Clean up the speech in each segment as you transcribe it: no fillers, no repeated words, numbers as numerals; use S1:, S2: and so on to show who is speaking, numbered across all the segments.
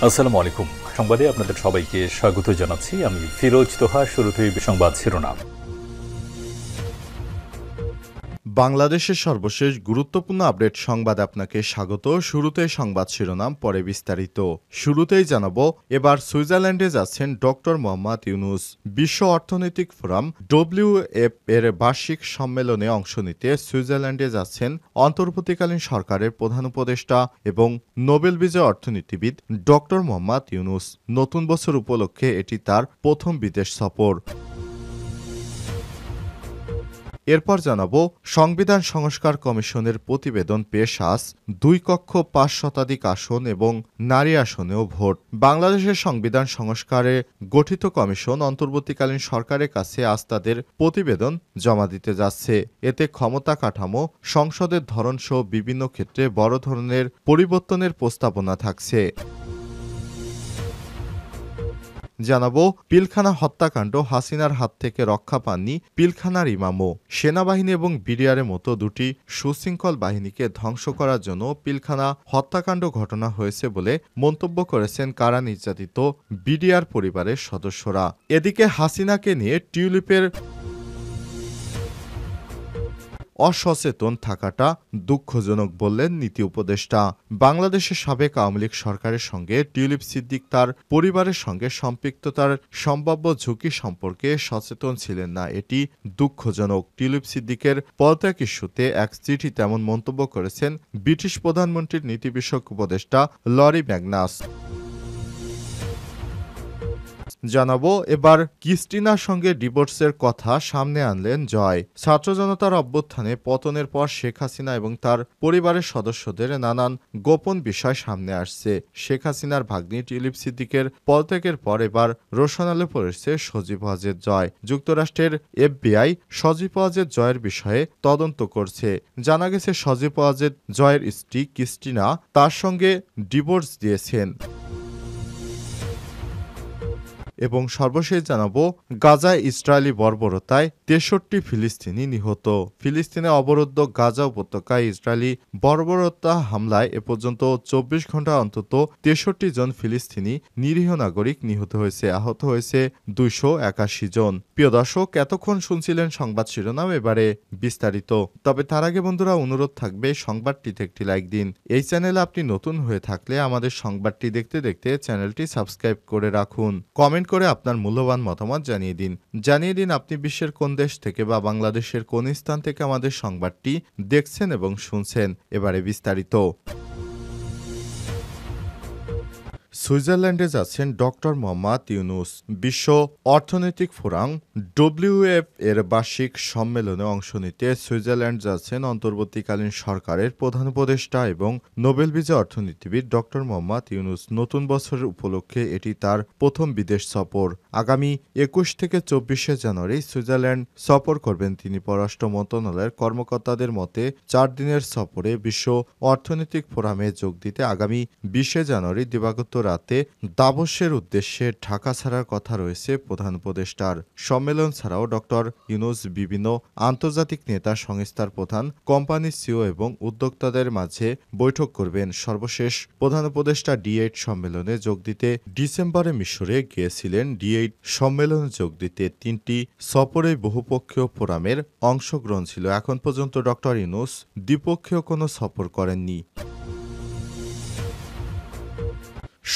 S1: আসসালামু আলাইকুম। সংবাদে আপনাদের সবাইকে স্বাগত জানাচ্ছি। আমি ফিরোজ তোহা। শুরুতেই সংবাদ শিরোনাম।
S2: বাংলাদেশের সর্বশেষ গুরুত্বপূর্ণ আপডেট সংবাদ আপনাকে স্বাগত। শুরুতেই সংবাদ শিরোনাম, পরে বিস্তারিত। শুরুতেই জানাবো, এবার সুইজারল্যান্ডে যাচ্ছেন ডক্টর মোহাম্মদ ইউনূস। বিশ্ব অর্থনৈতিক ফোরাম WEF এর বার্ষিক সম্মেলনে অংশ নিতে সুইজারল্যান্ডে যাচ্ছেন অন্তর্বর্তীকালীন সরকারের প্রধান উপদেষ্টা এবং নোবেল বিজয়ী অর্থনীতিবিদ ডক্টর মোহাম্মদ ইউনূস। নতুন বছর উপলক্ষে এটি তার প্রথম বিদেশ সফর। এরপর জানাবো, সংবিধান সংস্কার কমিশনের প্রতিবেদন পেশ আজ। 2 কক্ষ 5 শতাধিক আসন এবং নারী আসনেও ভোট। বাংলাদেশের সংবিধান সংস্কারে গঠিত কমিশন অন্তর্বর্তীকালীন সরকারের কাছে আজ তাদের প্রতিবেদন জমা দিতে যাচ্ছে। এতে ক্ষমতা কাঠামো, সংসদের ধরনসহ বিভিন্ন ক্ষেত্রে বড় ধরনের পরিবর্তনের প্রস্তাবনা থাকছে। জানাবো, পিলখানা হত্যাকাণ্ড, হাসিনার হাত থেকে রক্ষা পাননি পিলখানার ইমামও। সেনাবাহিনী এবং বিডিআরের মতো দুটি সুশৃঙ্খল বাহিনীকে ধ্বংস করার জন্য পিলখানা হত্যাকাণ্ড ঘটনা হয়েছে বলে মন্তব্য করেছেন কারা নির্যাতিত বিডিআর পরিবারের সদস্যরা। এদিকে হাসিনাকে নিয়ে টিউলিপের অসচেতন থাকাটা দুঃখজনক বললেন নীতি উপদেষ্টা। বাংলাদেশের সাবেক আওয়ামী লীগ সরকারের সঙ্গে টিউলিপ সিদ্দিক তার পরিবারের সঙ্গে সম্পৃক্ততার সম্ভাব্য ঝুঁকি সম্পর্কে সচেতন ছিলেন না, এটি দুঃখজনক। টিউলিপ সিদ্দিকের পদত্যাগ ইস্যুতে এক চিঠি তেমন মন্তব্য করেছেন ব্রিটিশ প্রধানমন্ত্রীর নীতি বিষয়ক উপদেষ্টা লরি ম্যাগনাস। জানাবো, এবার ক্রিস্টিনার সঙ্গে ডিভোর্সের কথা সামনে আনলেন জয়। ছাত্র জনতার অভ্যুত্থানে পতনের পর শেখ হাসিনা এবং তার পরিবারের সদস্যদের নানান গোপন বিষয় সামনে আসছে। শেখ হাসিনার ভাগ্নি টিউলিপ সিদ্দিকের পদত্যাগের পর এবার রোশনালে পড়েছে সজীব ওয়াজেদ জয়। যুক্তরাষ্ট্রের FBI সজীব ওয়াজেদ জয়ের বিষয়ে তদন্ত করছে। জানা গেছে, সজীব ওয়াজেদ জয়ের স্ত্রী ক্রিস্টিনা তার সঙ্গে ডিভোর্স দিয়েছেন। এবং সর্বশেষ জানাবো, গাজায় ইসরায়েলি বর্বরতায় 63 ফিলিস্তিনি নিহত। ফিলিস্তিনে অবরুদ্ধ গাজা উপত্যকায় ইসরায়েলি বর্বরতা হামলায় এ পর্যন্ত 24 ঘন্টা অন্তত 63 জন ফিলিস্তিনি নিরীহ নাগরিক নিহত হয়েছে। আহত হয়েছে 281 জন। প্রিয় দর্শক, এতক্ষণ শুনছিলেন সংবাদ শিরোনাম, এবারে বিস্তারিত। তবে তার আগে বন্ধুরা, অনুরোধ থাকবে সংবাদটিতে একটি লাইক দিন। এই চ্যানেলে আপনি নতুন হয়ে থাকলে আমাদের সংবাদটি দেখতে দেখতে চ্যানেলটি সাবস্ক্রাইব করে রাখুন। কমেন্ট করে আপনার মূল্যবান মতামত জানিয়ে দিন আপনি বিশ্বের কোন দেশ থেকে বা বাংলাদেশের কোন স্থান থেকে আমাদের সংবাদটি দেখছেন এবং শুনছেন। এবারে বিস্তারিত। সুইজারল্যান্ডে যাচ্ছেন ডক্টর মোহাম্মদ ইউনূস। বিশ্ব অর্থনৈতিক ফোরাম WEF এর বার্ষিক সম্মেলনে অংশ নিতে সুইজারল্যান্ড যাচ্ছেন অন্তর্বর্তীকালীন সরকারের প্রধান উপদেষ্টা এবং নোবেল বিজয়ী অর্থনীতিবিদ ডক্টর মোহাম্মদ ইউনূস। নতুন বছরের উপলক্ষে এটি তার প্রথম বিদেশ সফর। আগামী 21 থেকে 24শে জানুয়ারি সুইজারল্যান্ড সফর করবেন তিনি। পররাষ্ট্র মন্ত্রণালয়ের কর্মকর্তাদের মতে 4 দিনের সফরে বিশ্ব অর্থনৈতিক ফোরামে যোগ দিতে আগামী 20শে জানুয়ারি দিবাগত রাতে দাভোসের উদ্দেশ্যে ঢাকা ছাড়ার কথা রয়েছে প্রধান উপদেষ্টার। সম্মেলন ছাড়াও ডক্টর ইউনূস বিভিন্ন আন্তর্জাতিক নেতা, সংস্থার প্রধান, কোম্পানির সিইও এবং উদ্যোক্তাদের মাঝে বৈঠক করবেন। সর্বশেষ প্রধান উপদেষ্টা D8 সম্মেলনে যোগ দিতে ডিসেম্বরে মিশরে গিয়েছিলেন। D8 সম্মেলনে যোগ দিতে 3টি সফরে বহুপক্ষীয় ফোরামের অংশগ্রহণ ছিল। এখন পর্যন্ত ডক্টর ইউনূস দ্বিপক্ষীয় কোনো সফর করেননি।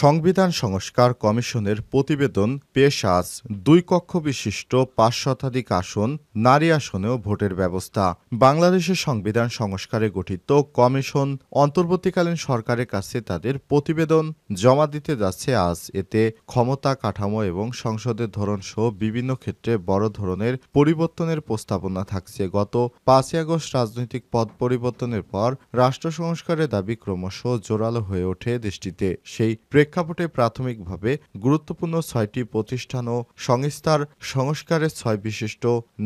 S2: সংবিধান সংস্কার কমিশনের প্রতিবেদন পেশ আজ। 2 কক্ষ বিশিষ্ট 5 শতাধিক আসন, নারী আসনেও ভোটের ব্যবস্থা। বাংলাদেশের সংবিধান সংস্কারে গঠিত কমিশন অন্তর্বর্তীকালীন সরকারের কাছে তাদের প্রতিবেদন জমা দিতে যাচ্ছে আজ। এতে ক্ষমতা কাঠামো এবং সংসদের ধরন সহ বিভিন্ন ক্ষেত্রে বড় ধরনের পরিবর্তনের প্রস্তাবনা থাকছে। গত 5ই আগস্ট রাজনৈতিক পদ পরিবর্তনের পর রাষ্ট্র সংস্কারের দাবি ক্রমশ জোরালো হয়ে ওঠে দেশটিতে। সেই প্রেক্ষাপটে প্রাথমিকভাবে গুরুত্বপূর্ণ 6টি প্রতিষ্ঠান ও সংস্থার সংস্কারের 6 বিশিষ্ট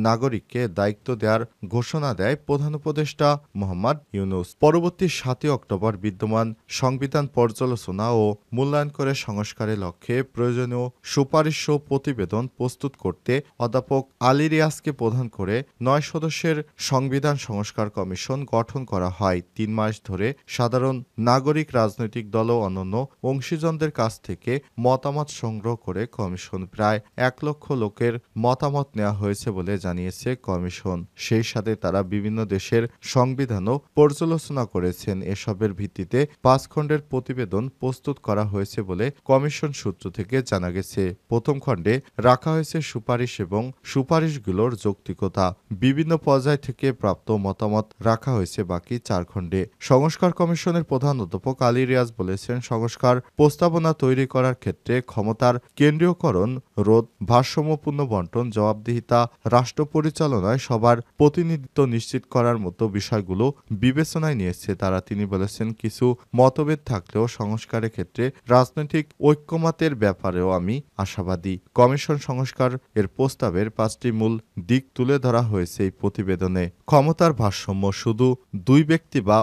S2: নাগরিককে দায়িত্ব দেওয়ার ঘোষণা দেয় প্রধান উপদেষ্টা মোহাম্মদ ইউনূস। পরবর্তী 7ই অক্টোবর বিদ্যমান সংবিধান পর্যালোচনা ও মূল্যায়ন করে সংস্কারের লক্ষ্যে প্রয়োজনীয় সুপারিশ ও প্রতিবেদন প্রস্তুত করতে অধ্যাপক আলী রিয়াজকে প্রধান করে 9 সদস্যের সংবিধান সংস্কার কমিশন গঠন করা হয়। 3 মাস ধরে সাধারণ নাগরিক, রাজনৈতিক দল ও অন্যান্য অংশীজন বিশেষজ্ঞদের কাছ থেকে মতামত সংগ্রহ করে কমিশন প্রায় ১ লক্ষ লোকের মতামত নেওয়া হয়েছে বলে জানিয়েছে কমিশন। সেই সাথে তারা বিভিন্ন দেশের সংবিধানও পর্যালোচনা করেছেন। এসবের ভিত্তিতে ৫ খণ্ডের প্রতিবেদন প্রস্তুত করা হয়েছে বলে কমিশন সূত্র থেকে জানা গেছে। প্রথম খণ্ডে রাখা হয়েছে সুপারিশ এবং সুপারিশগুলোর যৌক্তিকতা। বিভিন্ন পর্যায় থেকে প্রাপ্ত মতামত রাখা হয়েছে বাকি ৪ খণ্ডে। সংস্কার কমিশনের প্রধান অধ্যাপক আলী রিয়াজ বলেছেন, সংস্কার প্রস্তাবনা তৈরি করার ক্ষেত্রে ক্ষমতার কেন্দ্রীয়করণ, রোধ, ভারসাম্যপূর্ণ বণ্টন, জবাবদিহিতা, রাষ্ট্র পরিচালনায় সবার প্রতিনিধিত্ব নিশ্চিত করার মতো বিষয়গুলো বিবেচনায় নিয়েছে তারা। তিনি বলেছেন, কিছু মতভেদ থাকলেও সংস্কারের ক্ষেত্রে রাজনৈতিক ঐক্যমতের ব্যাপারেও আমি আশাবাদী। কমিশন সংস্কার এর প্রস্তাবের ৫টি মূল দিক তুলে ধরা হয়েছে এই প্রতিবেদনে। ক্ষমতার ভারসাম্য শুধু ২ ব্যক্তি বা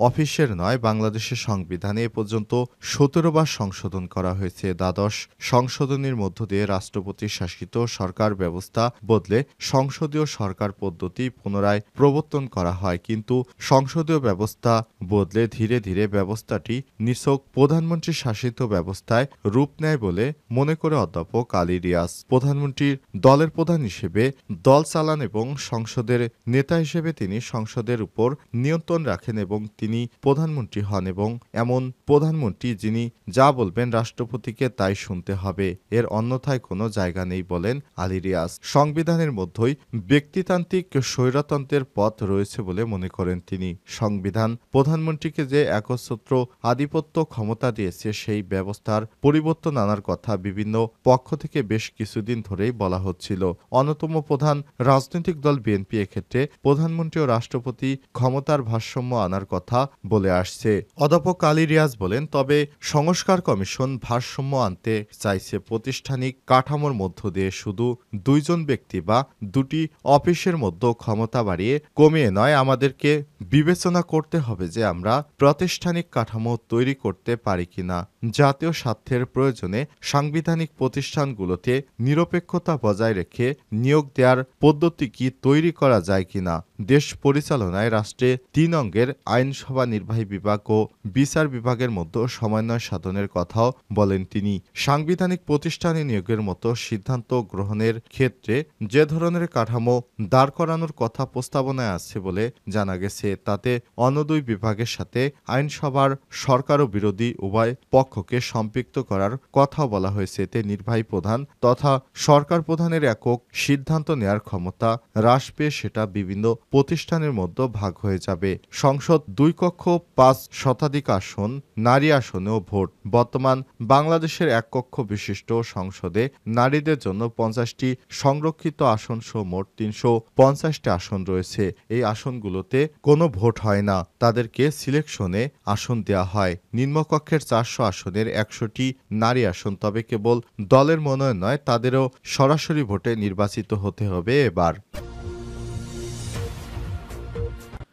S2: অফিসের নয়, বাংলাদেশের সংবিধানে এ পর্যন্ত ১৭ বার সংশোধন করা হয়েছে। দ্বাদশ সংশোধনীর মধ্য দিয়ে রাষ্ট্রপতি শাসিত সরকার ব্যবস্থা বদলে সংসদীয় সরকার পদ্ধতি পুনরায় প্রবর্তন করা হয়। কিন্তু সংসদীয় ব্যবস্থা বদলে ধীরে ধীরে ব্যবস্থাটি নিছক প্রধানমন্ত্রী শাসিত ব্যবস্থায় রূপ নেয় বলে মনে করে অধ্যাপক আলী রিয়াজ। প্রধানমন্ত্রীর দলের প্রধান হিসেবে দল চালান এবং সংসদের নেতা হিসেবে তিনি সংসদের উপর নিয়ন্ত্রণ রাখেন এবং তিনি প্রধানমন্ত্রী হন এবং এমন প্রধানমন্ত্রী যিনি যা বলবেন রাষ্ট্রপতিকে তাই শুনতে হবে, এর অন্যথায় কোনো জায়গা নেই বলেন আলী রিয়াজ। সংবিধানের মধ্যেই ব্যক্তিতান্ত্রিক স্বৈরতন্ত্রের পথ রয়েছে বলে মনে করেন তিনি। সংবিধান প্রধানমন্ত্রীকে যে একচ্ছত্র আধিপত্য ক্ষমতা দিয়েছে সেই ব্যবস্থার পরিবর্তন আনার কথা বিভিন্ন পক্ষ থেকে বেশ কিছুদিন ধরেই বলা হচ্ছিল। অন্যতম প্রধান রাজনৈতিক দল বিএনপি এক্ষেত্রে প্রধানমন্ত্রী ও রাষ্ট্রপতি ক্ষমতার ভারসাম্য আনার কথা বলে আসছে। অধ্যাপক আলী রিয়াজ বলেন, তবে সংস্কার কমিশন ভারসাম্য আনতে চাইছে প্রাতিষ্ঠানিক কাঠামোর মধ্য দিয়ে, শুধু ২ জন ব্যক্তি বা ২টি অফিসের মধ্যে ক্ষমতা বাড়িয়ে কমিয়ে নয়। আমাদেরকে বিবেচনা করতে হবে যে আমরা প্রাতিষ্ঠানিক কাঠামো তৈরি করতে পারি কিনা। জাতীয় স্বার্থের প্রয়োজনে সাংবিধানিক প্রতিষ্ঠানগুলোতে নিরপেক্ষতা বজায় রেখে নিয়োগ দেওয়ার পদ্ধতি কি তৈরি করা যায় কিনা। দেশ পরিচালনায় রাষ্ট্রে ৩ অঙ্গের আইনসভা, নির্বাহী বিভাগ ও বিচার বিভাগের মধ্যে সমন্বয় সাধনের কথাও বলেন তিনি। সাংবিধানিক প্রতিষ্ঠানে নিয়োগের মতো সিদ্ধান্ত গ্রহণের ক্ষেত্রে যে ধরনের কাঠামো দাঁড় করানোর কথা প্রস্তাবনায় আছে বলে জানা গেছে, তাতে অন্য ২ বিভাগের সাথে আইনসভার সরকার ও বিরোধী উভয় পক্ষকে সম্পৃক্ত করার কথাও বলা হয়েছে। এতে নির্বাহী প্রধান তথা সরকার প্রধানের একক সিদ্ধান্ত নেয়ার ক্ষমতা হ্রাস পেয়ে সেটা বিভিন্ন প্রতিষ্ঠানের মধ্যে ভাগ হয়ে যাবে। সংসদ ২ কক্ষ ৫ শতাধিক আসন, নারী আসনেও ভোট। বর্তমান বাংলাদেশের ১ কক্ষ বিশিষ্ট সংসদে নারীদের জন্য ৫০টি সংরক্ষিত আসন সহ মোট ৩৫০টি আসন রয়েছে। এই আসনগুলোতে কোনো ভোট হয় না, তাদেরকে সিলেকশনে আসন দেওয়া হয়। নিম্নকক্ষের ৪০০ আসনের ১০০টি নারী আসন, তবে কেবল দলের মনোনয়ন নয়, তাদেরও সরাসরি ভোটে নির্বাচিত হতে হবে। এবার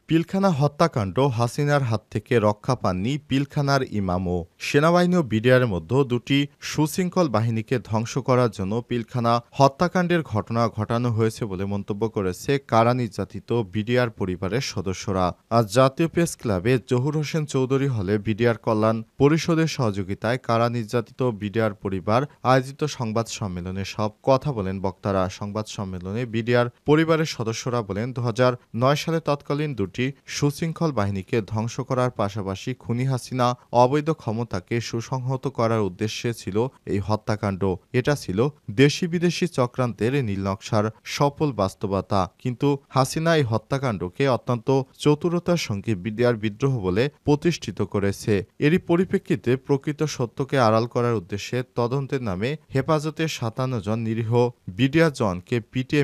S2: পিলখানা হত্যাকাণ্ড, হাসিনার হাত থেকে রক্ষা পাননি পিলখানার ইমামও। সেনাবাহিনী ও বিডিআরের মধ্যে ২টি সুশৃঙ্খল বাহিনীকে ধ্বংস করার জন্য পিলখানা হত্যাকাণ্ডের ঘটনা ঘটানো হয়েছে বলে মন্তব্য করেছে কারা নির্যাতিত বিডিআর পরিবারের সদস্যরা। আজ জাতীয় প্রেস ক্লাবে জহুর হোসেন চৌধুরী হলে বিডিআর কল্যাণ পরিষদের সহযোগিতায় কারা নির্যাতিত বিডিআর পরিবার আয়োজিত সংবাদ সম্মেলনে সব কথা বলেন বক্তারা। সংবাদ সম্মেলনে বিডিআর পরিবারের সদস্যরা বলেন, ২০০৯ সালে তৎকালীন ২টি সুশৃঙ্খল বাহিনীকে ধ্বংস করার পাশাপাশি খুনি হাসিনা অবৈধ ক্ষমতাকে সুসংহত করার উদ্দেশ্যে ছিল এই হত্যাকাণ্ড। এটা ছিল দেশি বিদেশি চক্রান্তের নীলনকশার সফল বাস্তবতা। কিন্তু হাসিনা এই হত্যাকাণ্ডকে অত্যন্ত চতুরতার সঙ্গে বিডিআর বিদ্রোহ বলে প্রতিষ্ঠিত করেছে। এরই পরিপ্রেক্ষিতে প্রকৃত সত্যকে আড়াল করার উদ্দেশ্যে তদন্তের নামে হেফাজতে ৫৭ জন নিরীহ বিডিআর জনকে পিটিয়ে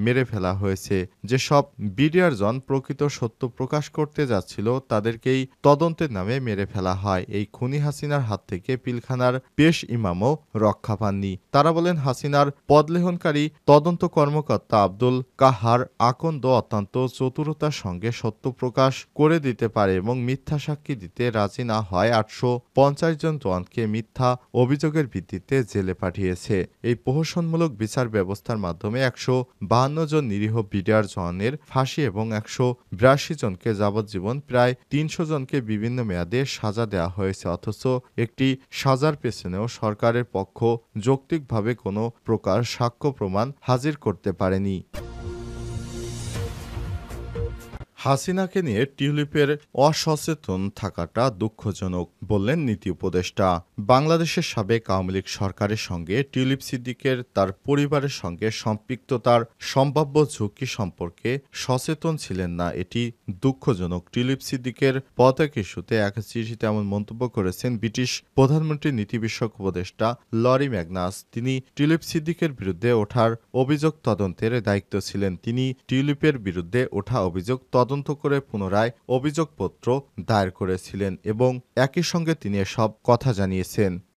S2: মেরে ফেলা হয়েছে। যেসব বিডিআর জন প্রকৃত সত্য প্রকাশ করতে যাচ্ছিল তাদেরকেই তদন্তের নামে মেরে ফেলা হয়। এই খুনি হাসিনার হাত থেকে পিলখানার পেশ ইমামও রক্ষা পাননি। তারা বলেন, হাসিনার পদলেহনকারী তদন্ত কর্মকর্তা আব্দুল কাহার আকন্দ অত্যন্ত চতুরতার সঙ্গে সত্য প্রকাশ করে দিতে পারে এবং মিথ্যা সাক্ষী দিতে রাজি না হয় ৮৫০ জন জওয়ানকে মিথ্যা অভিযোগের ভিত্তিতে জেলে পাঠিয়েছে। এই প্রহসনমূলক বিচার ব্যবস্থার মাধ্যমে ১৫২ জন নিরীহ বিডিআর জওয়ানের ফাঁসি এবং ১৮২ ৮২ জনকে যাবজ্জীবন, প্রায় ৩০০ জনকে বিভিন্ন মেয়াদে সাজা দেওয়া হয়েছে, অথচ একটি সাজার পেছনেও সরকারের পক্ষ যৌক্তিকভাবে কোনো প্রকার সাক্ষ্য প্রমাণ হাজির করতে পারেনি। হাসিনাকে নিয়ে টিউলিপের অসচেতন থাকাটা দুঃখজনক, বললেন নীতি উপদেষ্টা। বাংলাদেশের সাবেক আওয়ামী লীগ সরকারের সঙ্গে টিউলিপ সিদ্দিকের তার পরিবারের সঙ্গে সম্পৃক্ততার সম্ভাব্য ঝুঁকি সম্পর্কে সচেতন ছিলেন না, এটি দুঃখজনক। টিউলিপ সিদ্দিকের পদত্যাগ ইস্যুতে এক চিঠিতে এমন মন্তব্য করেছেন ব্রিটিশ প্রধানমন্ত্রীর নীতি বিষয়ক উপদেষ্টা লরি ম্যাগনাস। তিনি টিউলিপ সিদ্দিকের বিরুদ্ধে ওঠার অভিযোগ তদন্তের দায়িত্ব ছিলেন। তিনি টিউলিপের বিরুদ্ধে ওঠা অভিযোগ তদন্ত করে পুনরায় অভিযোগপত্র দায়ের করেছিলেন এবং একই সঙ্গে তিনি এসব কথা জানিয়েছেন।